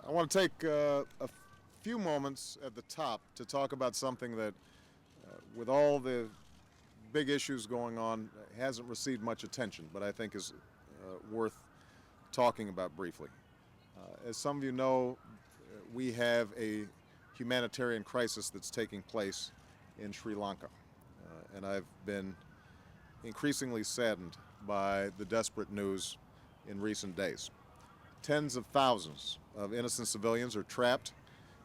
I want to take a few moments at the top to talk about something that, with all the big issues going on, hasn't received much attention, but I think is worth talking about briefly. As some of you know, we have a humanitarian crisis that's taking place in Sri Lanka, and I've been increasingly saddened by the desperate news in recent days. Tens of thousands of innocent civilians are trapped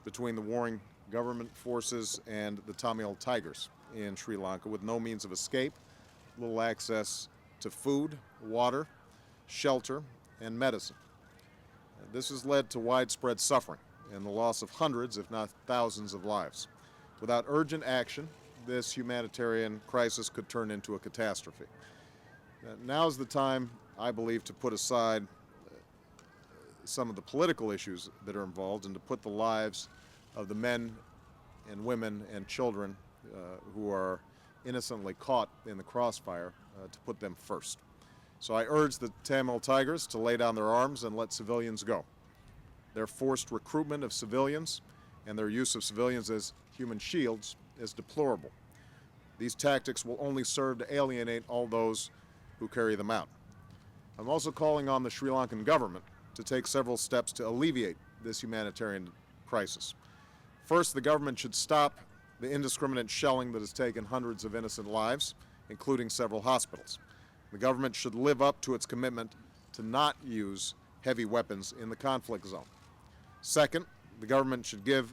between the warring government forces and the Tamil Tigers in Sri Lanka with no means of escape, little access to food, water, shelter, and medicine. This has led to widespread suffering and the loss of hundreds, if not thousands, of lives. Without urgent action, this humanitarian crisis could turn into a catastrophe. Now's the time, I believe, to put aside some of the political issues that are involved and to put the lives of the men and women and children who are innocently caught in the crossfire, to put them first. So I urge the Tamil Tigers to lay down their arms and let civilians go. Their forced recruitment of civilians and their use of civilians as human shields is deplorable. These tactics will only serve to alienate all those who carry them out. I'm also calling on the Sri Lankan government to take several steps to alleviate this humanitarian crisis. First, the government should stop the indiscriminate shelling that has taken hundreds of innocent lives, including several hospitals. The government should live up to its commitment to not use heavy weapons in the conflict zone. Second, the government should give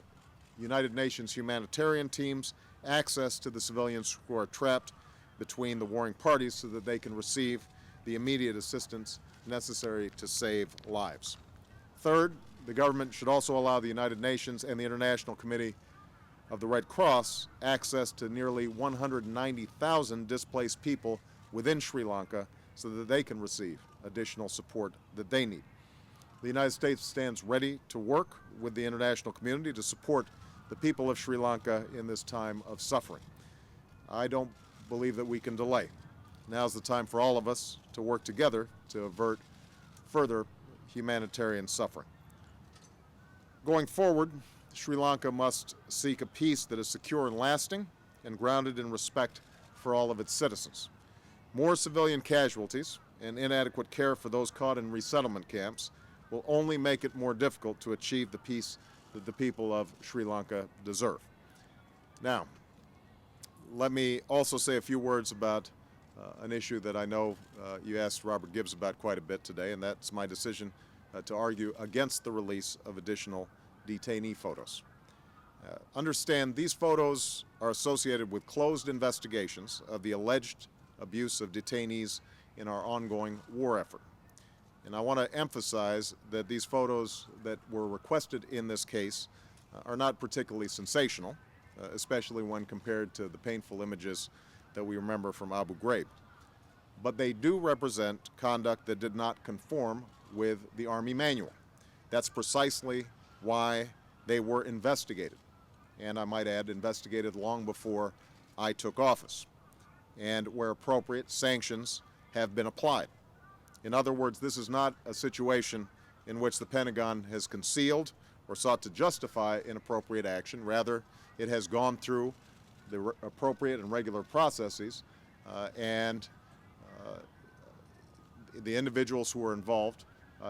United Nations humanitarian teams access to the civilians who are trapped between the warring parties so that they can receive the immediate assistance necessary to save lives. Third, the government should also allow the United Nations and the International Committee of the Red Cross access to nearly 190,000 displaced people within Sri Lanka so that they can receive additional support that they need. The United States stands ready to work with the international community to support the people of Sri Lanka in this time of suffering. I don't believe that we can delay. Now's the time for all of us to work together to avert further humanitarian suffering. Going forward, Sri Lanka must seek a peace that is secure and lasting and grounded in respect for all of its citizens. More civilian casualties and inadequate care for those caught in resettlement camps will only make it more difficult to achieve the peace that the people of Sri Lanka deserve. Now, let me also say a few words about an issue that I know you asked Robert Gibbs about quite a bit today, and that's my decision to argue against the release of additional detainee photos. Understand, these photos are associated with closed investigations of the alleged abuse of detainees in our ongoing war effort. And I want to emphasize that these photos that were requested in this case are not particularly sensational, especially when compared to the painful images that we remember from Abu Ghraib. But they do represent conduct that did not conform with the Army manual. That's precisely why they were investigated. And I might add, investigated long before I took office. And where appropriate, sanctions have been applied. In other words, this is not a situation in which the Pentagon has concealed or sought to justify inappropriate action. Rather, it has gone through the appropriate and regular processes, and the individuals who were involved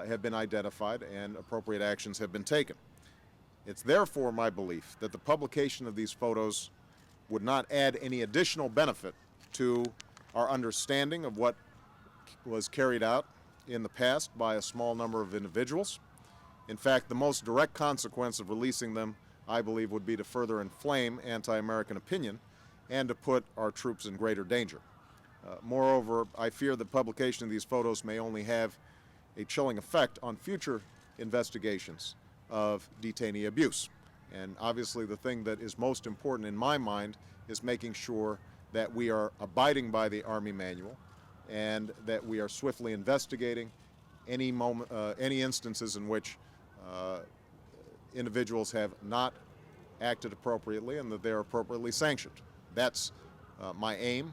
have been identified and appropriate actions have been taken. It's therefore my belief that the publication of these photos would not add any additional benefit to our understanding of what was carried out in the past by a small number of individuals. In fact, the most direct consequence of releasing them, I believe, would be to further inflame anti-American opinion and to put our troops in greater danger. Moreover, I fear that publication of these photos may only have a chilling effect on future investigations of detainee abuse. And obviously the thing that is most important in my mind is making sure that we are abiding by the Army manual and that we are swiftly investigating any instances in which individuals have not acted appropriately and that they are appropriately sanctioned. That's my aim,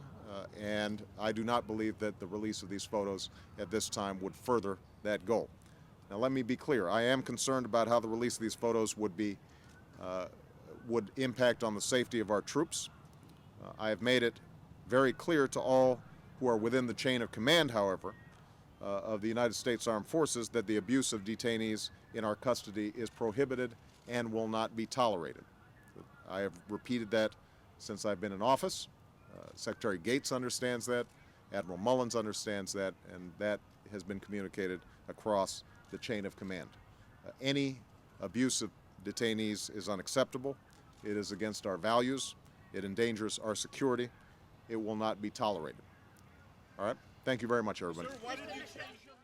and I do not believe that the release of these photos at this time would further that goal. Now, let me be clear. I am concerned about how the release of these photos would impact on the safety of our troops. I have made it very clear to all who are within the chain of command, however, of the United States Armed Forces that the abuse of detainees in our custody is prohibited and will not be tolerated. I have repeated that since I've been in office. Secretary Gates understands that, Admiral Mullins understands that, and that has been communicated across the chain of command. Any abuse of detainees is unacceptable. It is against our values. It endangers our security. It will not be tolerated. All right? Thank you very much, everybody. Sir, why did you change your